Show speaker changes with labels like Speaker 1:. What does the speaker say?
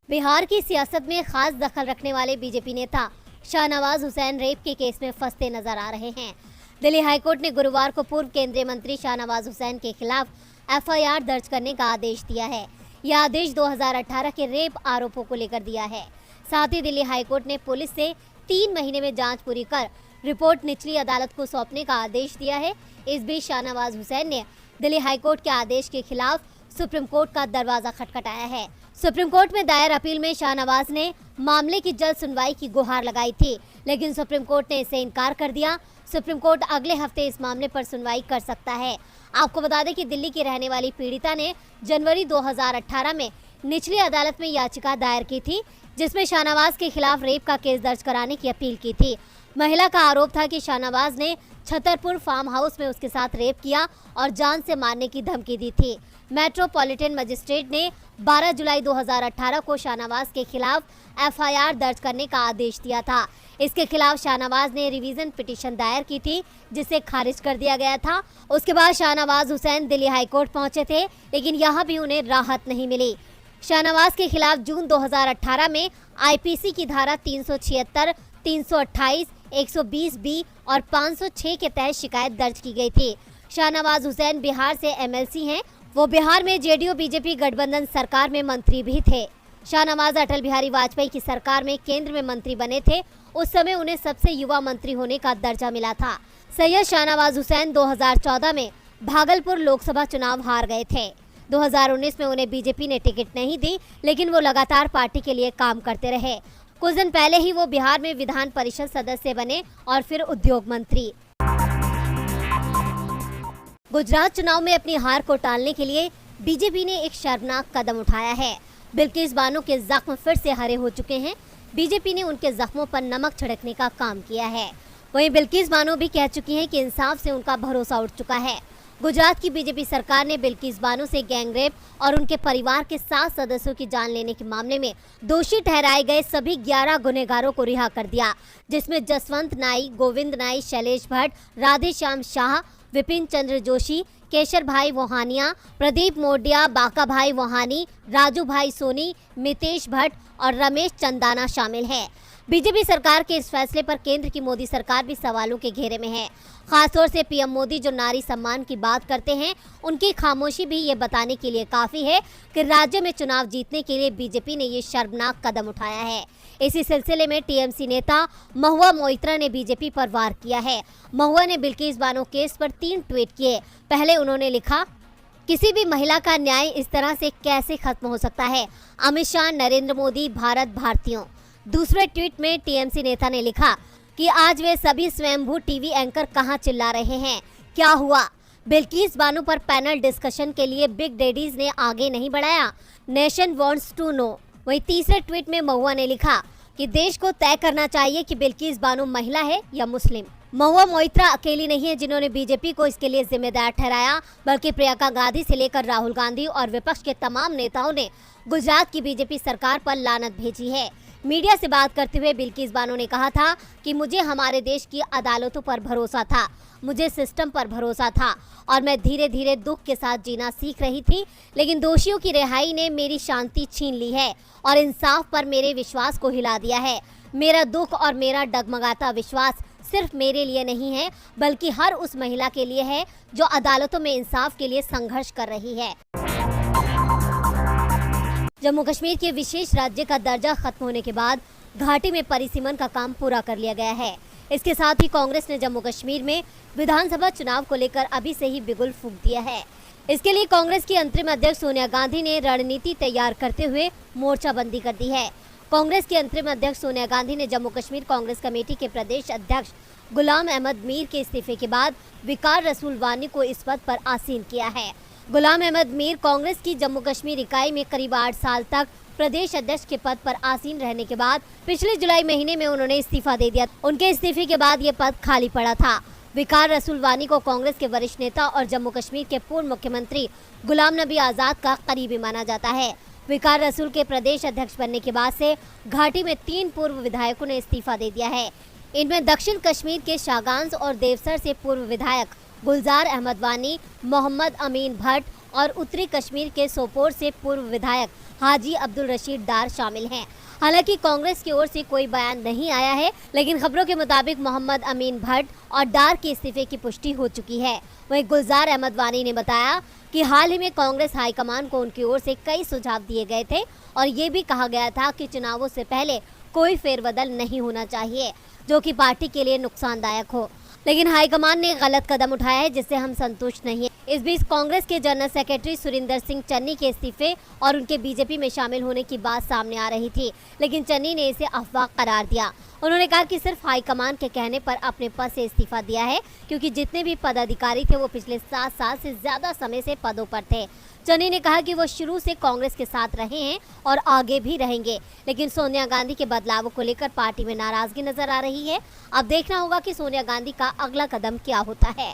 Speaker 1: बिहार की सियासत में खास दखल रखने वाले बीजेपी नेता शाहनवाज हुसैन रेप के केस में फंसते नजर आ रहे हैं। दिल्ली हाईकोर्ट ने गुरुवार को पूर्व केंद्रीय मंत्री शाहनवाज हुसैन के खिलाफ एफआईआर दर्ज करने का आदेश दिया है। यह आदेश 2018 के रेप आरोपों को लेकर दिया है। साथ ही दिल्ली हाईकोर्ट ने पुलिस से 3 महीने में जांच पूरी कर रिपोर्ट निचली अदालत को सौंपने का आदेश दिया है। इस बीच शाहनवाज हुसैन ने दिल्ली हाईकोर्ट के आदेश के खिलाफ सुप्रीम कोर्ट का दरवाजा खटखटाया है। सुप्रीम कोर्ट में दायर अपील में शाहनवाज ने मामले की जल्द सुनवाई की गुहार लगाई थी, लेकिन सुप्रीम कोर्ट ने इसे इनकार कर दिया। सुप्रीम कोर्ट अगले हफ्ते इस मामले पर सुनवाई कर सकता है। आपको बता दें कि दिल्ली की रहने वाली पीड़िता ने जनवरी 2018 में निचली अदालत में याचिका दायर की थी, जिसमें शाहनवाज के खिलाफ रेप का केस दर्ज कराने की अपील की थी। महिला का आरोप था कि शाहनवाज ने छतरपुर फार्म हाउस में उसके साथ रेप किया और जान से मारने की धमकी दी थी। मेट्रोपॉलिटन मजिस्ट्रेट ने 12 जुलाई 2018 को शाहनवाज के खिलाफ एफआईआर दर्ज करने का आदेश दिया था। इसके खिलाफ शाहनवाज ने रिवीजन पिटीशन दायर की थी, जिसे खारिज कर दिया गया था। उसके बाद शाहनवाज हुसैन दिल्ली हाईकोर्ट पहुंचे थे, लेकिन यहाँ भी उन्हें राहत नहीं मिली। शाहनवाज के खिलाफ जून 2018 में आईपीसी की धारा 376, 328, 120 बी और 506 के तहत शिकायत दर्ज की गई थी। शाहनवाज हुसैन बिहार से एमएलसी हैं। वो बिहार में जेडीयू बीजेपी गठबंधन सरकार में मंत्री भी थे। शाहनवाज अटल बिहारी वाजपेयी की सरकार में केंद्र में मंत्री बने थे। उस समय उन्हें सबसे युवा मंत्री होने का दर्जा मिला था। सैयद शाहनवाज हुसैन 2014 में भागलपुर लोकसभा चुनाव हार गए थे। 2019 में उन्हें बीजेपी ने टिकट नहीं दी, लेकिन वो लगातार पार्टी के लिए काम करते रहे। कुछ दिन पहले ही वो बिहार में विधान परिषद सदस्य बने और फिर उद्योग मंत्री। गुजरात चुनाव में अपनी हार को टालने के लिए बीजेपी ने एक शर्मनाक कदम उठाया है। बिल्किस बानो के जख्म फिर से हरे हो चुके हैं। बीजेपी ने उनके जख्मों पर नमक छिड़कने का काम किया है। वहीं बिल्किस बानो भी कह चुकी हैं कि इंसाफ से उनका भरोसा उठ चुका है। गुजरात की बीजेपी सरकार ने बिल्किस बानो से गैंगरेप और उनके परिवार के 7 सदस्यों की जान लेने के मामले में दोषी ठहराए गए सभी 11 गुनहगारों को रिहा कर दिया, जिसमें जसवंत नाई, गोविंद नाई, शैलेश भट्ट, राधेश्याम शाह, विपिन चंद्र जोशी, केशर भाई वोहानिया, प्रदीप मोडिया, बाका भाई वोहानी, राजू भाई सोनी, मितेश भट्ट और रमेश चंदाना शामिल हैं। बीजेपी सरकार के इस फैसले पर केंद्र की मोदी सरकार भी सवालों के घेरे में है। खासतौर से पीएम मोदी जो नारी सम्मान की बात करते हैं, उनकी खामोशी भी ये बताने के लिए काफी है कि राज्य में चुनाव जीतने के लिए बीजेपी ने ये शर्मनाक कदम उठाया है। इसी सिलसिले में टीएमसी नेता महुआ मोइत्रा ने बीजेपी पर वार किया है। महुआ ने बिल्किस बानो केस पर 3 ट्वीट किए। पहले उन्होंने लिखा, किसी भी महिला का न्याय इस तरह से कैसे खत्म हो सकता है? अमित शाह, नरेंद्र मोदी, भारत भारतीयों। दूसरे ट्वीट में टीएमसी नेता ने लिखा कि आज वे सभी स्वयंभू टीवी एंकर कहां चिल्ला रहे हैं, क्या हुआ? बिल्किस बानो पर पैनल डिस्कशन के लिए बिग डैडीज ने आगे नहीं बढ़ाया। Nation wants to know. वहीं तीसरे ट्वीट में महुआ ने लिखा कि देश को तय करना चाहिए कि बिल्किस बानो महिला है या मुस्लिम। महुआ मोइत्रा अकेली नहीं है जिन्होंने बीजेपी को इसके लिए जिम्मेदार ठहराया, बल्कि प्रियंका गांधी से लेकर राहुल गांधी और विपक्ष के तमाम नेताओं ने गुजरात की बीजेपी सरकार पर लानत भेजी है। मीडिया से बात करते हुए बिल्किस बानो ने कहा था कि मुझे हमारे देश की अदालतों पर भरोसा था, मुझे सिस्टम पर भरोसा था और मैं धीरे धीरे दुख के साथ जीना सीख रही थी, लेकिन दोषियों की रिहाई ने मेरी शांति छीन ली है और इंसाफ पर मेरे विश्वास को हिला दिया है। मेरा दुख और मेरा डगमगाता विश्वास सिर्फ मेरे लिए नहीं है, बल्कि हर उस महिला के लिए है जो अदालतों में इंसाफ के लिए संघर्ष कर रही है। जम्मू कश्मीर के विशेष राज्य का दर्जा खत्म होने के बाद घाटी में परिसीमन का काम पूरा कर लिया गया है। इसके साथ ही कांग्रेस ने जम्मू कश्मीर में विधानसभा चुनाव को लेकर अभी से ही बिगुल फूंक दिया है। इसके लिए कांग्रेस की अंतरिम अध्यक्ष सोनिया गांधी ने रणनीति तैयार करते हुए मोर्चाबंदी कर दी है। कांग्रेस की अंतरिम अध्यक्ष सोनिया गांधी ने जम्मू कश्मीर कांग्रेस कमेटी के प्रदेश अध्यक्ष गुलाम अहमद मीर के इस्तीफे के बाद विकार रसूल वानी को इस पद पर आसीन किया है। गुलाम अहमद मीर कांग्रेस की जम्मू कश्मीर इकाई में करीब 8 साल तक प्रदेश अध्यक्ष के पद पर आसीन रहने के बाद पिछले जुलाई महीने में उन्होंने इस्तीफा दे दिया। उनके इस्तीफे के बाद ये पद खाली पड़ा था। विकार रसूल वानी को कांग्रेस के वरिष्ठ नेता और जम्मू कश्मीर के पूर्व मुख्यमंत्री गुलाम नबी आजाद का करीबी माना जाता है। विकार रसूल के प्रदेश अध्यक्ष बनने के बाद से घाटी में 3 पूर्व विधायकों ने इस्तीफा दे दिया है। इनमें दक्षिण कश्मीर के शाहगांज और देवसर से पूर्व विधायक गुलजार अहमद वानी, मोहम्मद अमीन भट्ट और उत्तरी कश्मीर के सोपोर से पूर्व विधायक हाजी अब्दुल रशीद डार शामिल हैं। हालांकि कांग्रेस की ओर से कोई बयान नहीं आया है, लेकिन खबरों के मुताबिक मोहम्मद अमीन भट्ट और डार के इस्तीफे की पुष्टि हो चुकी है। वहीं गुलजार अहमद वानी ने बताया कि हाल ही में कांग्रेस हाईकमान को उनकी ओर से कई सुझाव दिए गए थे और ये भी कहा गया था कि चुनावों से पहले कोई फेरबदल नहीं होना चाहिए, जो कि पार्टी के लिए नुकसानदायक हो। लेकिन हाईकमान ने गलत कदम उठाया है, जिससे हम संतुष्ट नहीं हैं। इस बीच कांग्रेस के जनरल सेक्रेटरी सुरिंदर सिंह चन्नी के इस्तीफे और उनके बीजेपी में शामिल होने की बात सामने आ रही थी, लेकिन चन्नी ने इसे अफवाह करार दिया। उन्होंने कहा कि सिर्फ हाईकमान के कहने पर अपने पद से इस्तीफा दिया है, क्योंकि जितने भी पदाधिकारी थे वो पिछले 7 साल से ज्यादा समय से पदों पर थे। चन्नी ने कहा कि वो शुरू से कांग्रेस के साथ रहे हैं और आगे भी रहेंगे, लेकिन सोनिया गांधी के बदलावों को लेकर पार्टी में नाराजगी नजर आ रही है। अब देखना होगा कि सोनिया गांधी का अगला कदम क्या होता है।